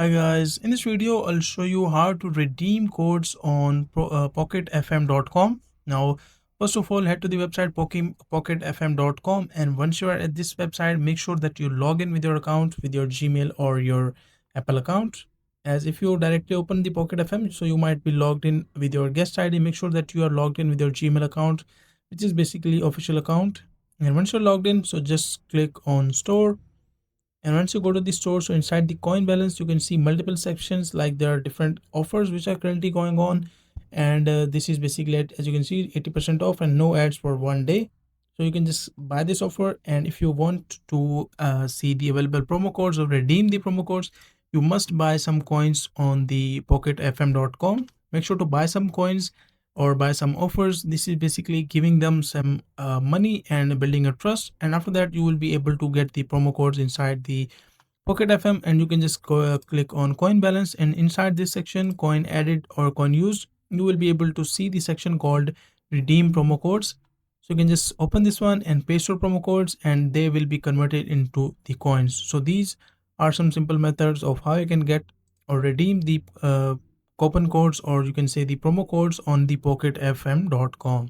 Hi guys, in this video I'll show you how to redeem codes on pocketfm.com. Now first of all, head to the website pocketfm.com, and once you are at this website, make sure that you log in with your account with your Gmail or your Apple account. As if you directly open the Pocket FM, so you might be logged in with your guest ID. Make sure that you are logged in with your Gmail account, which is basically official account. And once you're logged in, so just click on store. And once you go to the store, so inside the coin balance, you can see multiple sections, like there are different offers which are currently going on. And this is basically, as you can see, 80% off and no ads for 1 day. So you can just buy this offer. And if you want to see the available promo codes or redeem the promo codes, you must buy some coins on the pocketfm.com. Make sure to buy some coins or buy some offers. This is basically giving them some money and building a trust, and after that you will be able to get the promo codes inside the Pocket FM. And you can just go click on coin balance, and inside this section, coin added or coin used, you will be able to see the section called redeem promo codes. So you can just open this one and paste your promo codes, and they will be converted into the coins. So these are some simple methods of how you can get or redeem the coupon codes, or you can say the promo codes, on the pocketfm.com.